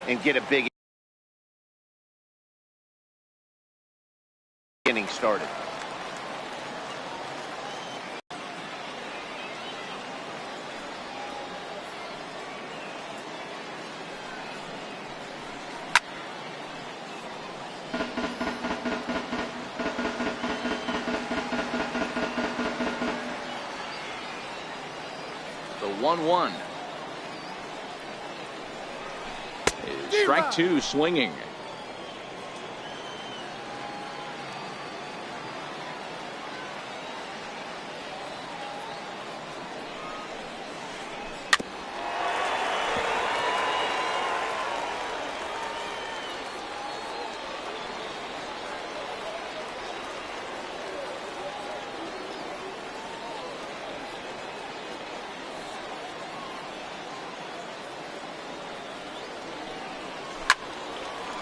and get a big inning started. The 1-1. Strike two, swinging.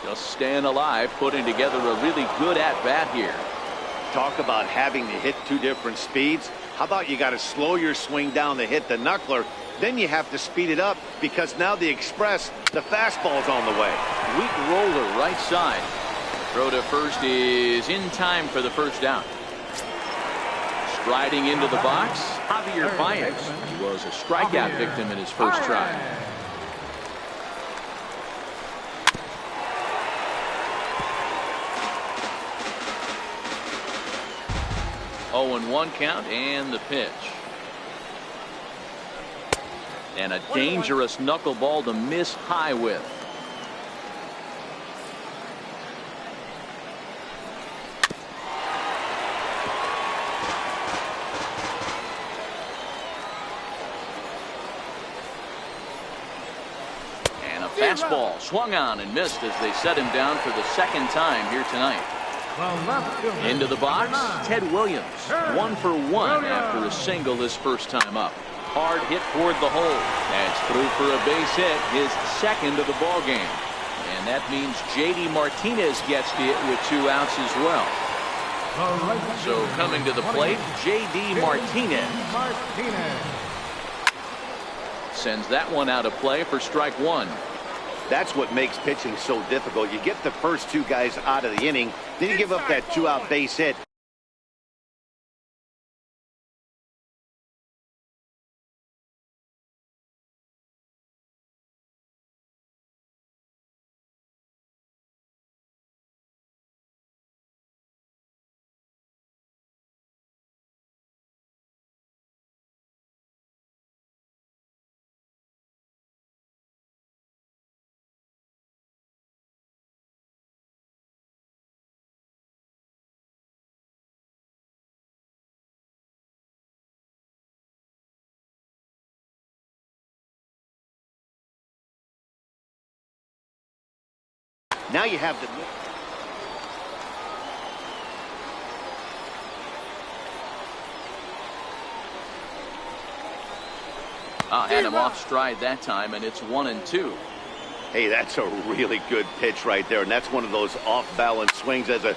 Just staying alive, putting together a really good at-bat here. Talk about having to hit two different speeds. How about you got to slow your swing down to hit the knuckler, then you have to speed it up because now the express, the fastball's on the way. Weak roller right side. Throw to first is in time for the first down. Striding into the box, Javier Baez. He was a strikeout victim in his first try. 0-1 count and the pitch. And a dangerous knuckleball to miss high with. And a fastball swung on and missed as they set him down for the second time here tonight. Into the box, Ted Williams. 1 for 1 after a single his first time up. Hard hit toward the hole. That's through for a base hit, his second of the ball game. And that means J.D. Martinez gets the hit with 2 outs as well. So coming to the plate, J.D. Martinez. Sends that one out of play for strike one. That's what makes pitching so difficult. You get the first 2 guys out of the inning, then you give up that 2-out base hit. Now you have the... Had him off stride that time, and it's 1-2. Hey, that's a really good pitch right there, and that's one of those off-balance swings as a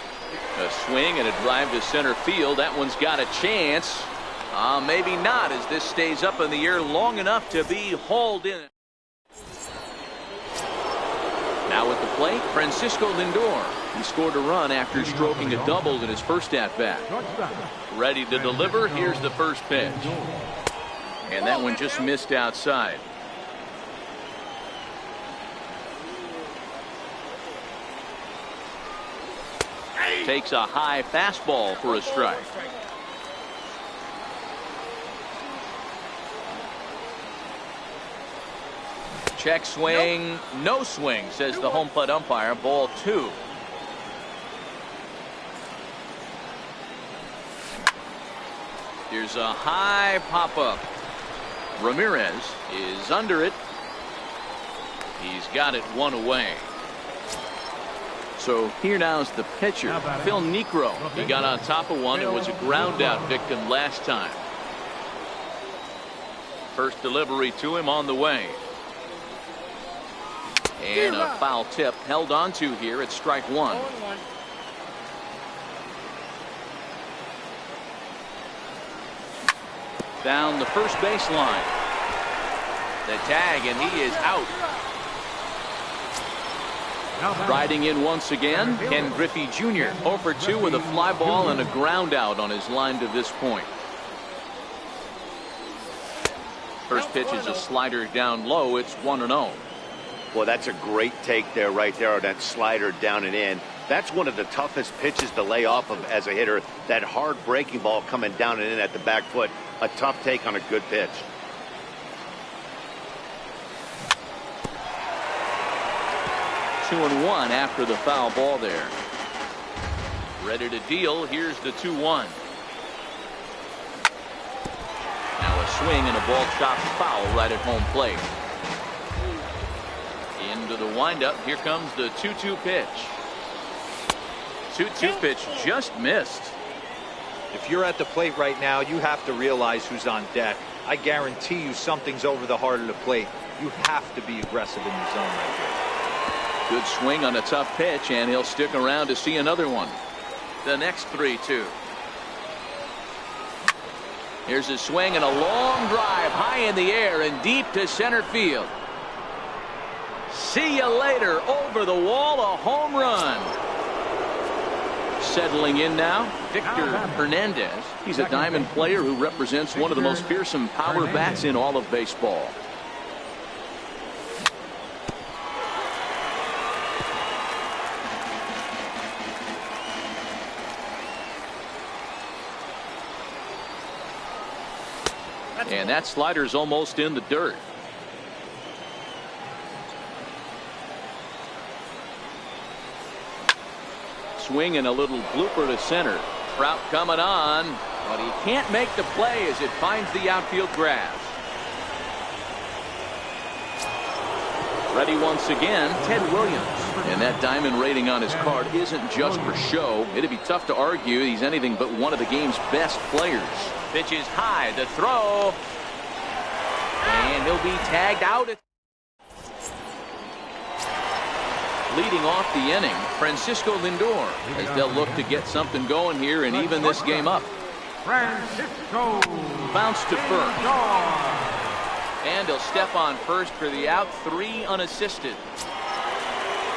swing and a drive to center field. That one's got a chance. Maybe not, as this stays up in the air long enough to be hauled in. Now at the plate, Francisco Lindor. He scored a run after stroking a double in his first at-bat. Ready to deliver. Here's the first pitch. And that one just missed outside. Takes a high fastball for a strike. Check swing, no swing, says the home plate umpire. Ball 2. Here's a high pop-up. Ramirez is under it. He's got it 1 away. So here now's the pitcher, Phil Niekro. He got on top of one and was a ground out victim last time. First delivery to him on the way. And a foul tip held on to here at strike one. Down the first baseline. The tag, and he is out. Riding in once again, Ken Griffey Jr. 0 for 2 with a fly ball and a ground out on his line to this point. First pitch is a slider down low. It's 1-0. Well, that's a great take there, right there, on that slider down and in. That's one of the toughest pitches to lay off of as a hitter. That hard breaking ball coming down and in at the back foot. A tough take on a good pitch. Two and one after the foul ball there. Ready to deal. Here's the 2-1. Now a swing and a ball chopped foul right at home plate. Into the windup. Here comes the 2-2 pitch. 2-2 pitch just missed. If you're at the plate right now, you have to realize who's on deck. I guarantee you something's over the heart of the plate. You have to be aggressive in the zone right here. Good swing on a tough pitch, and he'll stick around to see another one. The next 3-2. Here's a swing and a long drive high in the air and deep to center field. See you later. Over the wall, a home run. Settling in now, Victor Hernandez. He's a diamond player who represents one of the most fearsome power bats in all of baseball. And that slider's almost in the dirt. Swing and a little blooper to center. Trout coming on, but he can't make the play as it finds the outfield grass. Ready once again, Ted Williams. And that diamond rating on his card isn't just for show. It'd be tough to argue he's anything but one of the game's best players. Pitch is high, the throw. And he'll be tagged out. Leading off the inning, Francisco Lindor, as they'll look to get something going here and even this game up. Francisco Bounce to first. And he'll step on first for the out, 3 unassisted.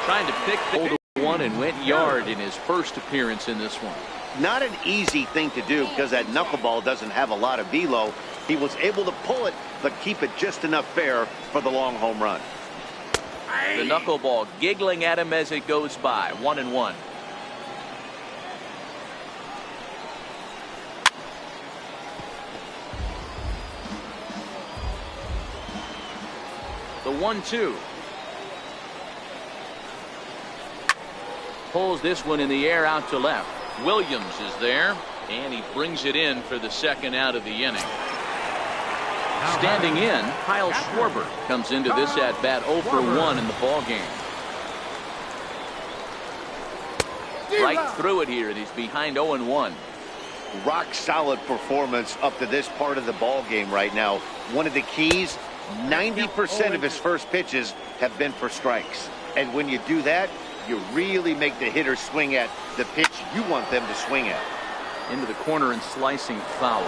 Trying to pick the one and went yard in his first appearance in this one. Not an easy thing to do because that knuckleball doesn't have a lot of velo. He was able to pull it, but keep it just enough fair for the long home run. The knuckleball giggling at him as it goes by. 1-1. The 1-2. Pulls this one in the air out to left. Williams is there, and he brings it in for the second out of the inning. Standing in, Kyle Schwarber comes into this at-bat 0 for 1 in the ballgame. Right through it here, and he's behind 0-1. Rock solid performance up to this part of the ball game right now. One of the keys, 90% of his first pitches have been for strikes. And when you do that, you really make the hitter swing at the pitch you want them to swing at. Into the corner and slicing foul.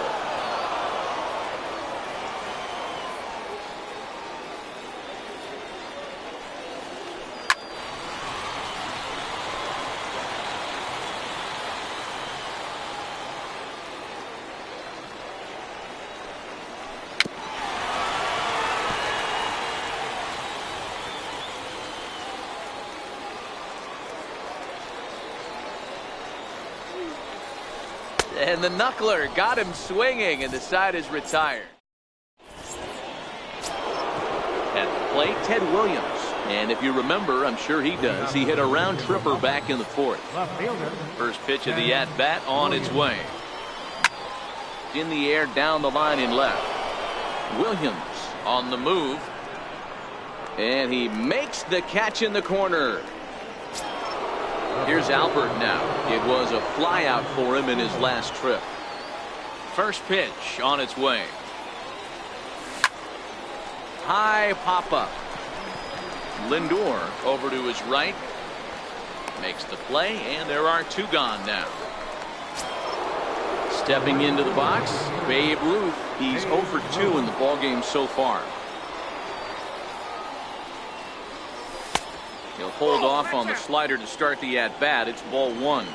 And the knuckler got him swinging, and the side is retired. At the plate, Ted Williams. And if you remember, I'm sure he does, he hit a round tripper back in the 4th. First pitch of the at-bat on its way. In the air, down the line in left. Williams on the move. And he makes the catch in the corner. Here's Albert now. It was a fly out for him in his last trip. First pitch on its way. High pop up. Lindor over to his right. Makes the play, and there are 2 gone now. Stepping into the box, Babe Ruth. He's 0 for 2 in the ballgame so far. He'll hold off on the slider to start the at-bat. It's ball one.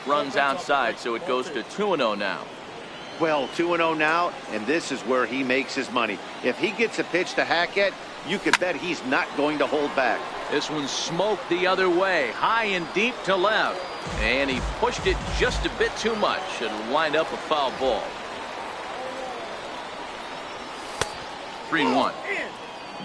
Runs outside, so it goes to 2-0 now. Well, 2-0 now, and this is where he makes his money. If he gets a pitch to hack at, you can bet he's not going to hold back. This one's smoked the other way, high and deep to left. And he pushed it just a bit too much. It'll wind up a foul ball. 3-1.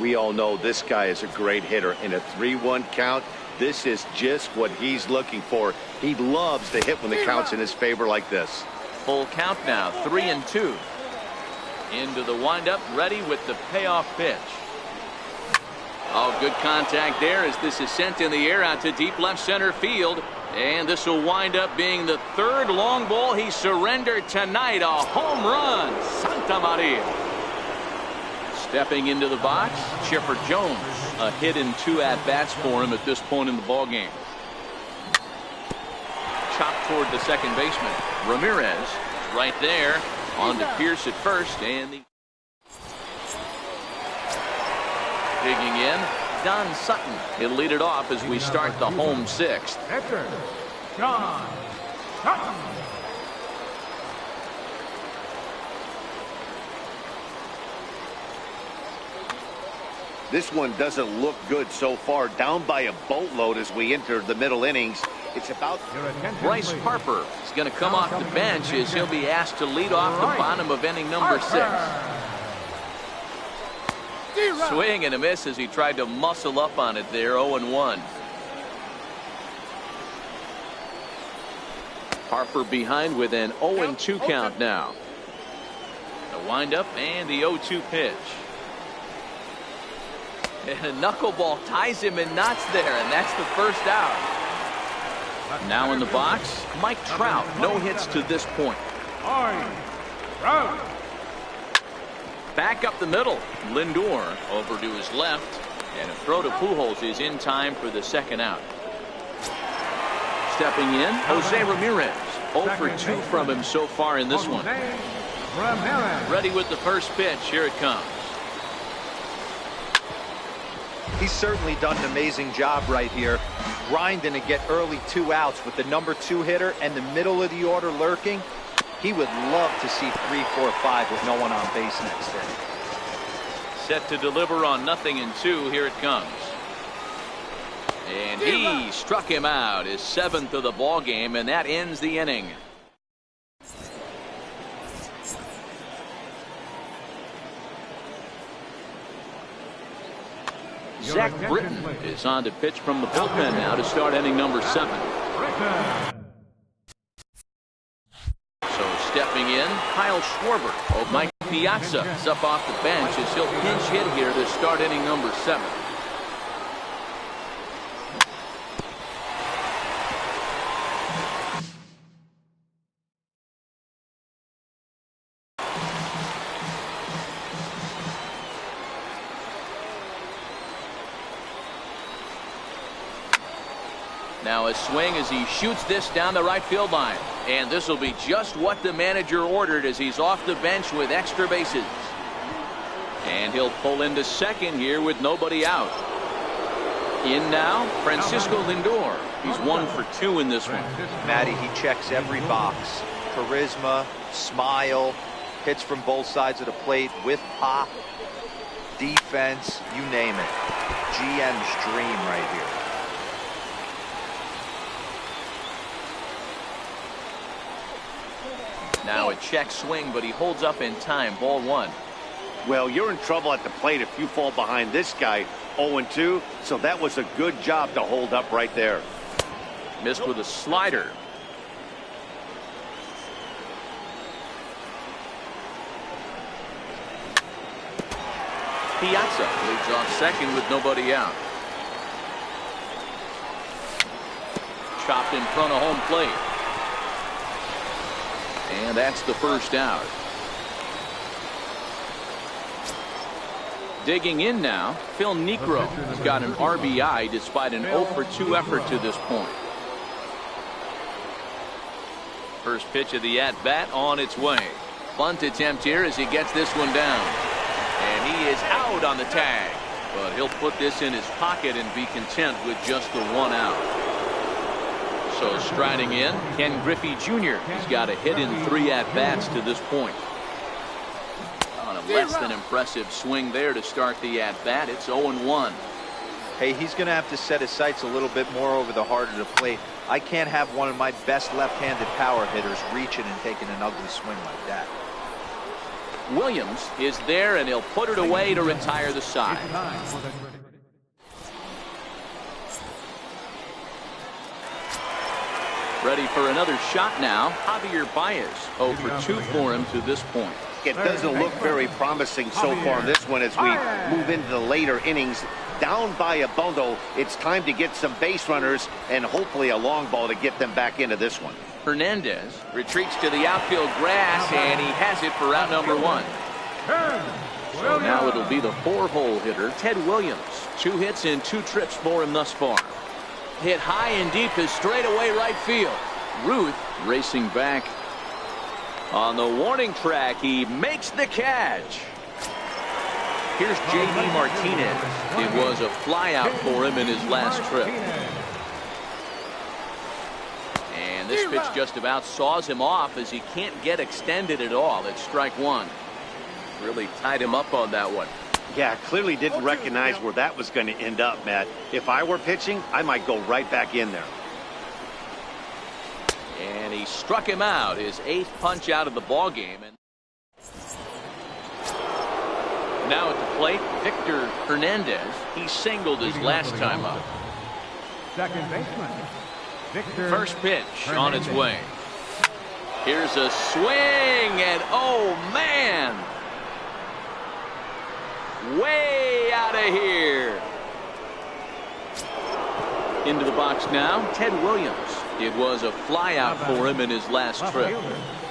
We all know this guy is a great hitter. In a 3-1 count, this is just what he's looking for. He loves to hit when the count's in his favor like this. Full count now, 3-2. Into the windup, ready with the payoff pitch. Oh, good contact there as this is sent in the air out to deep left center field. And this will wind up being the third long ball he surrendered tonight. A home run. Santa Maria. Stepping into the box, Chipper Jones. A hit in 2 at-bats for him at this point in the ballgame. Chopped toward the second baseman. Ramirez right there. On to Pierce at first. And the digging in, Don Sutton. He'll lead it off as we start the home sixth. Pitcher, John Sutton. This one doesn't look good so far. Down by a boatload as we enter the middle innings. It's about Bryce Harper is going to come off the bench as he'll be asked to lead off the bottom of inning number 6. Swing and a miss as he tried to muscle up on it there. 0-1. Harper behind with an 0-2 count now. The windup and the 0-2 pitch. And a knuckleball ties him in knots there, and that's the first out. Now in the box, Mike Trout. No hits to this point. Back up the middle. Lindor over to his left. And a throw to Pujols is in time for the second out. Stepping in, Jose Ramirez. 0 for 2 from him so far in this one. Ready with the first pitch. Here it comes. He's certainly done an amazing job right here, grinding to get early 2 outs with the number 2 hitter and the middle of the order lurking. He would love to see 3, 4, 5 with no one on base next inning. Set to deliver on 0-2. Here it comes. And he struck him out, his 7th of the ball game, and that ends the inning. Zach Britton is on to pitch from the bullpen now to start inning number 7. So stepping in, Kyle Schwarber. Oh, Mike Piazza is up off the bench as he'll pinch hit here to start inning number 7. Now a swing as he shoots this down the right field line. And this will be just what the manager ordered as he's off the bench with extra bases. And he'll pull into second here with nobody out. In now, Francisco Lindor. He's 1 for 2 in this one. Matty, he checks every box. Charisma, smile, hits from both sides of the plate with pop, defense, you name it. GM's dream right here. Now a check swing, but he holds up in time. Ball 1. Well, you're in trouble at the plate if you fall behind this guy. 0-2, so that was a good job to hold up right there. Missed with a slider. Piazza leads off second with nobody out. Chopped in front of home plate. And that's the first out. Digging in now, Phil Niekro has got an RBI despite an 0 for 2 effort to this point. First pitch of the at-bat on its way. Bunt attempt here as he gets this one down. And he is out on the tag. But he'll put this in his pocket and be content with just the 1 out. So striding in, Ken Griffey Jr. He's got a hit in 3 at-bats to this point. On a less than impressive swing there to start the at-bat. It's 0-1. Hey, he's going to have to set his sights a little bit more over the heart of the plate. I can't have one of my best left-handed power hitters reaching and taking an ugly swing like that. Williams is there, and he'll put it away to retire the side. Ready for another shot now. Javier Baez 0 for 2 for him to this point. It doesn't look very promising so far in this one as we move into the later innings. Down by a bundle, it's time to get some base runners and hopefully a long ball to get them back into this one. Hernandez retreats to the outfield grass, and he has it for out number 1. So now it'll be the 4-hole hitter, Ted Williams. 2 hits and 2 trips for him thus far. Hit high and deep to straightaway right field. Ruth racing back. On the warning track, he makes the catch. Here's J.D. Martinez. It was a flyout for him in his last trip. And this pitch just about saws him off as he can't get extended at all. It's strike 1. Really tied him up on that one. Yeah, clearly didn't recognize where that was going to end up, Matt. If I were pitching, I might go right back in there. And he struck him out, his 8th punch out of the ball game. And now at the plate, Victor Hernandez. He singled his last time up. Second baseman, Victor. First pitch on its way. Here's a swing, and oh man, way out of here. Into the box now, Ted Williams. It was a flyout for him in his last trip.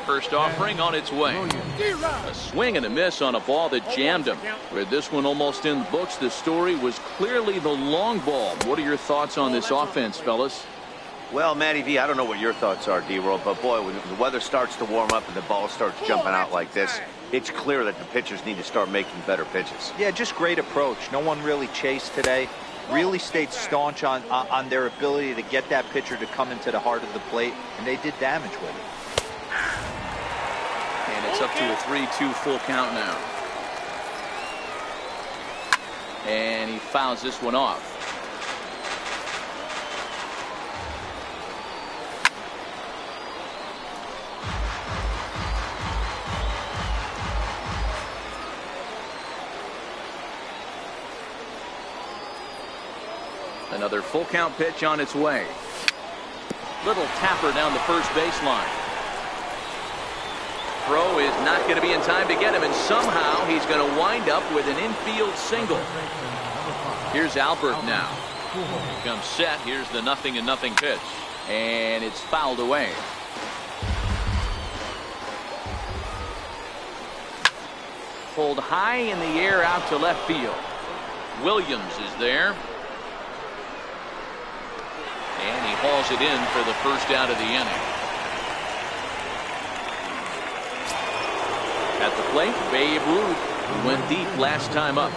First offering on its way. A swing and a miss on a ball that jammed him. With this one almost in the books, the story was clearly the long ball. What are your thoughts on this offense, fellas? Well, Matty V, I don't know what your thoughts are, D-Roll, but boy, when the weather starts to warm up and the ball starts jumping out like this, it's clear that the pitchers need to start making better pitches. Yeah, just great approach. No one really chased today. Really stayed staunch on their ability to get that pitcher to come into the heart of the plate, and they did damage with it. And it's up to a 3-2 full count now. And he fouls this one off. Another full count pitch on its way. Little tapper down the first baseline. Throw is not going to be in time to get him, and somehow he's going to wind up with an infield single. Here's Albert now. He comes set. Here's the 0-0 pitch. And it's fouled away. Pulled high in the air out to left field. Williams is there. And he hauls it in for the first out of the inning. At the plate, Babe Ruth, who went deep last time up.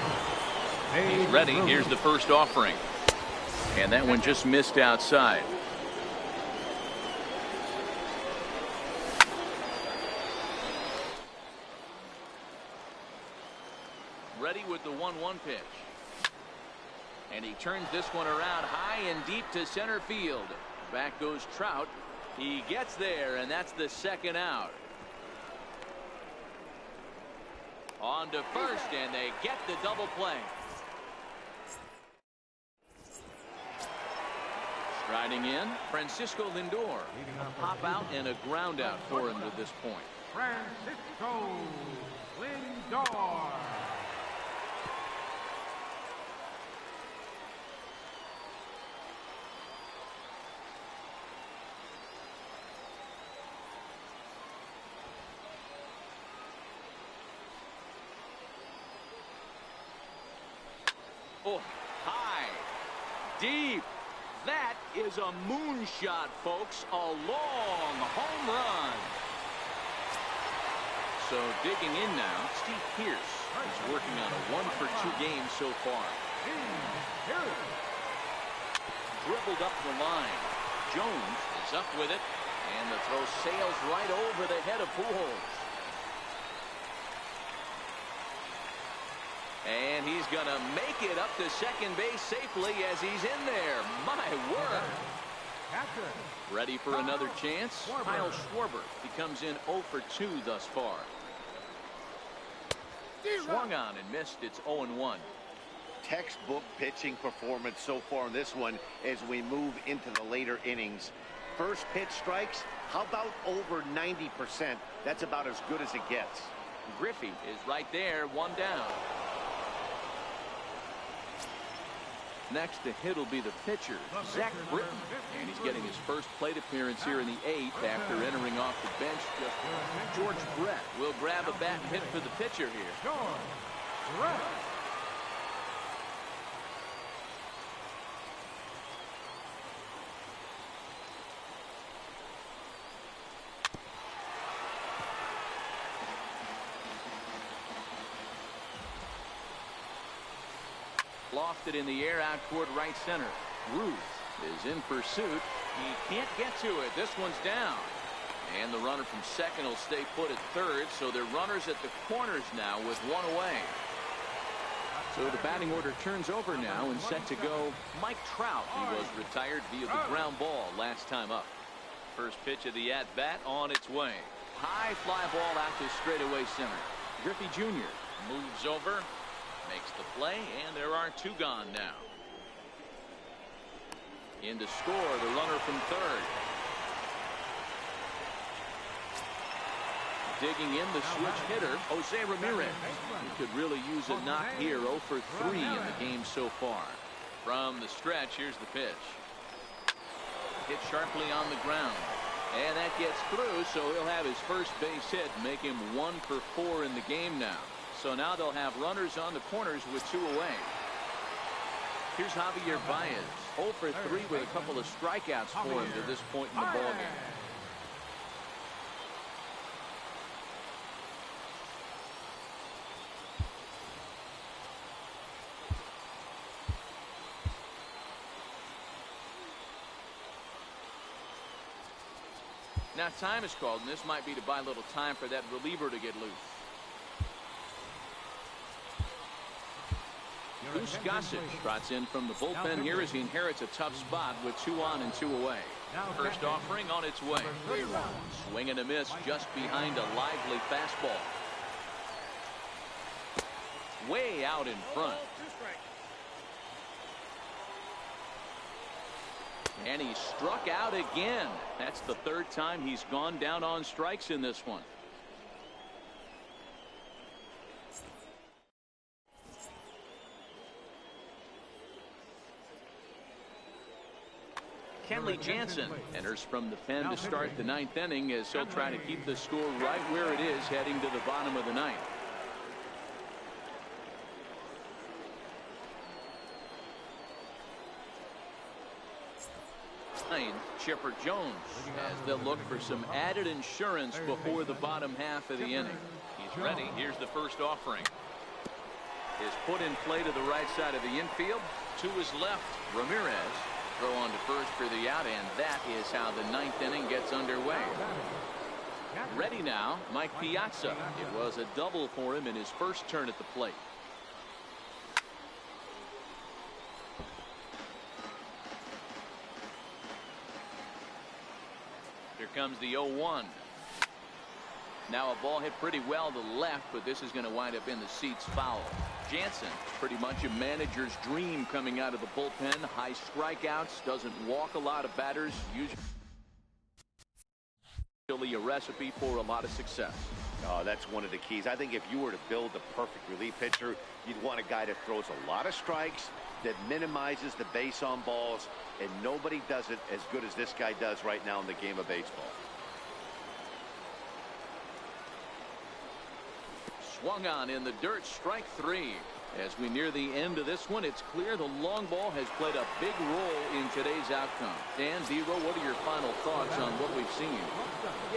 He's ready. Here's the first offering. And that one just missed outside. Ready with the 1-1 pitch. And he turns this one around high and deep to center field. Back goes Trout. He gets there, and that's the second out. On to first, and they get the double play. Striding in, Francisco Lindor. A pop out and a ground out for him to this point. Francisco Lindor. Oh, high, deep. That is a moonshot, folks. A long home run. So digging in now, Steve Pierce is working on a 1-for-2 game so far. Dribbled up the line. Jones is up with it, and the throw sails right over the head of Pujols. And he's going to make it up to second base safely as he's in there. My word. Ready for another chance? Kyle Schwarber. He comes in 0 for 2 thus far. Swung on and missed. It's 0-1. Textbook pitching performance so far in this one as we move into the later innings. First pitch strikes, how about over 90%? That's about as good as it gets. Griffey is right there, 1 down. Next to hit will be the pitcher, Zach Britton. And he's getting his first plate appearance here in the 8th after entering off the bench. George Brett will grab a bat and hit for the pitcher here. George Brett. Lofted in the air out toward right center. Ruth is in pursuit. He can't get to it. This one's down. And the runner from second will stay put at third. So they're runners at the corners now with 1 away. So the batting order turns over now and set to go Mike Trout. He was retired via the ground ball last time up. First pitch of the at-bat on its way. High fly ball out to straightaway center. Griffey Jr. moves over. Makes the play, and there are 2 gone now. In to score, the runner from third. Digging in the switch hitter, Jose Ramirez. He could really use a knock here. 0 for 3 in the game so far. From the stretch, here's the pitch. Hit sharply on the ground. And that gets through, so he'll have his first base hit, make him 1 for 4 in the game now. So now they'll have runners on the corners with 2 away. Here's Javier Baez, 0 for 3 with a couple of strikeouts for him to this point in the ballgame. Now time is called, and this might be to buy a little time for that reliever to get loose. Goose Gossett trots in from the bullpen here as he inherits a tough spot with 2 on and 2 away. First offering on its way. Swing and a miss just behind a lively fastball. Way out in front. And he struck out again. That's the 3rd time he's gone down on strikes in this one. Kenley Jansen enters from the pen to start the 9th inning as he'll try to keep the score right where it is heading to the bottom of the 9th. Chipper Jones as they'll look for some added insurance before the bottom half of the inning. He's ready. Here's the first offering. Is put in play to the right side of the infield. To his left, Ramirez. Throw on to first for the out, and that is how the 9th inning gets underway. Ready now, Mike Piazza. It was a double for him in his first turn at the plate. Here comes the 0-1. Now a ball hit pretty well to the left, but this is going to wind up in the seats foul. Jansen, pretty much a manager's dream coming out of the bullpen. High strikeouts, doesn't walk a lot of batters. Usually a recipe for a lot of success. Oh, that's one of the keys. I think if you were to build the perfect relief pitcher, you'd want a guy that throws a lot of strikes, that minimizes the base on balls, and nobody does it as good as this guy does right now in the game of baseball. Swung on in the dirt, strike 3. As we near the end of this one, it's clear the long ball has played a big role in today's outcome. Dan, Zero, what are your final thoughts on what we've seen?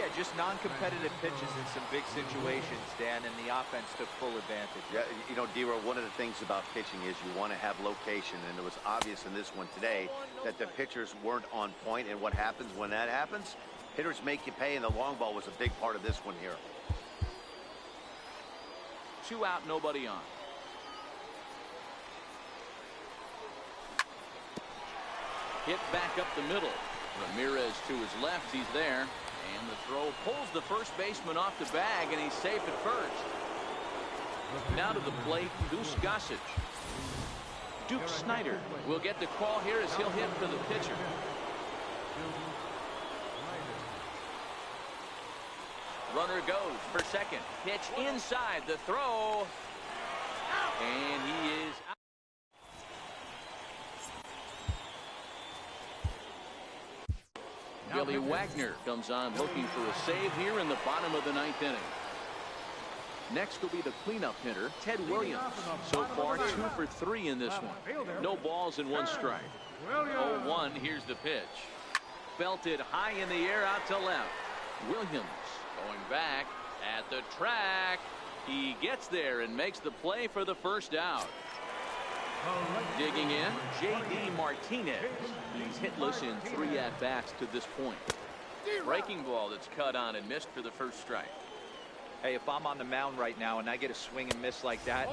Yeah, just non-competitive pitches in some big situations, Dan, and the offense took full advantage. Yeah, you know, Dero, one of the things about pitching is you want to have location, and it was obvious in this one today that the pitchers weren't on point, and what happens when that happens? Hitters make you pay, and the long ball was a big part of this one here. 2 out, nobody on. Hit back up the middle. Ramirez to his left. He's there. And the throw pulls the first baseman off the bag, and he's safe at first. Now to the plate, Goose Gossage. Duke Snyder will get the call here as he'll hit for the pitcher. Runner goes for second. Pitch inside the throw. And he is out. Billy Wagner comes on looking for a save here in the bottom of the 9th inning. Next will be the cleanup hitter, Ted Williams. So far, 2 for 3 in this one. No balls and 1 strike. 0-1, here's the pitch. Belted high in the air out to left. Williams going back at the track. He gets there and makes the play for the first out. Digging in, J.D. Martinez. He's hitless in 3 at-bats to this point. Breaking ball that's cut on and missed for the first strike. Hey, if I'm on the mound right now and I get a swing and miss like that,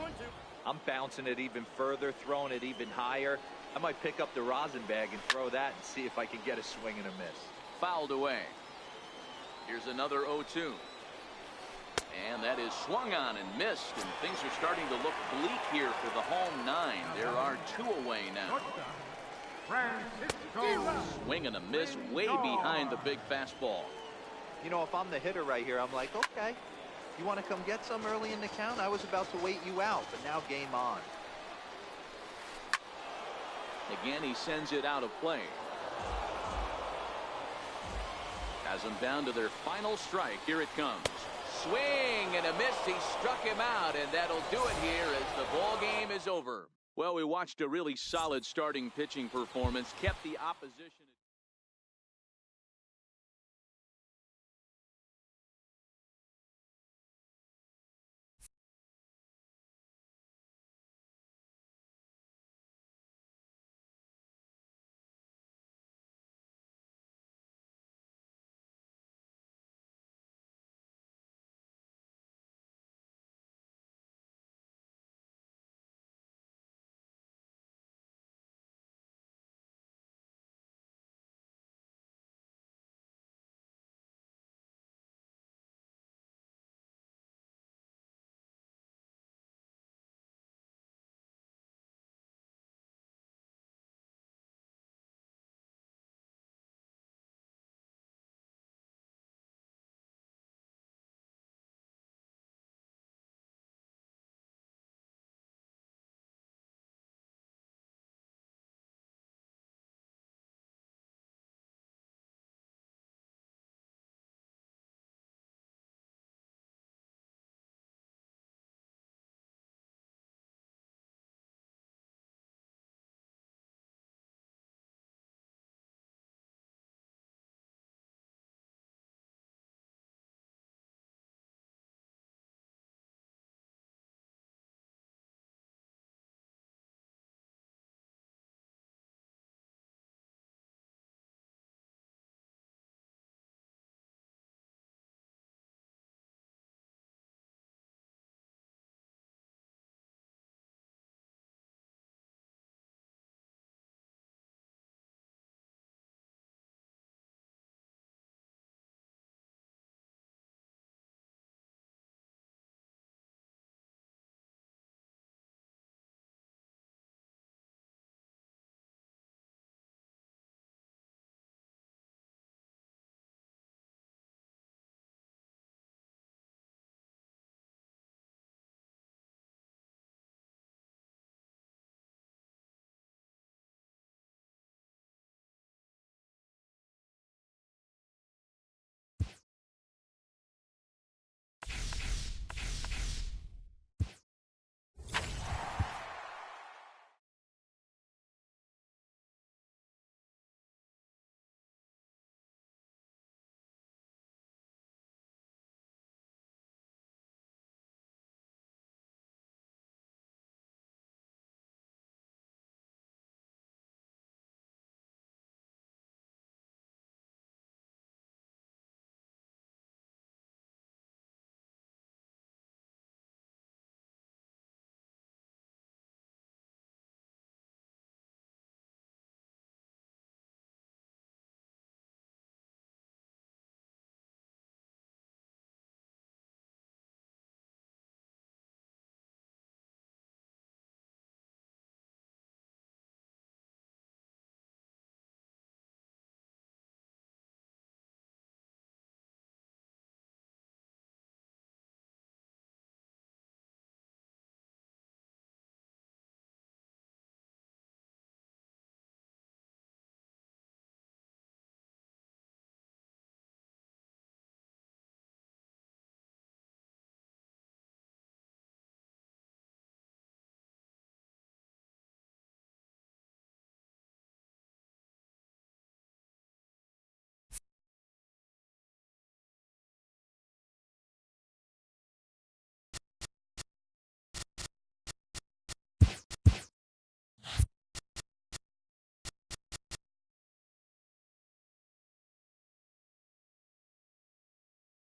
I'm bouncing it even further, throwing it even higher. I might pick up the rosin bag and throw that and see if I can get a swing and a miss. Fouled away. Here's another 0-2. And that is swung on and missed, and things are starting to look bleak here for the home 9. There are 2 away now. Swing and a miss way behind the big fastball. You know, if I'm the hitter right here, I'm like, okay, you want to come get some early in the count? I was about to wait you out, but now game on. Again, he sends it out of play. Has them down to their final strike. Here it comes. Swing and a miss. He struck him out, and that'll do it here as the ball game is over. Well, we watched a really solid starting pitching performance, kept the opposition.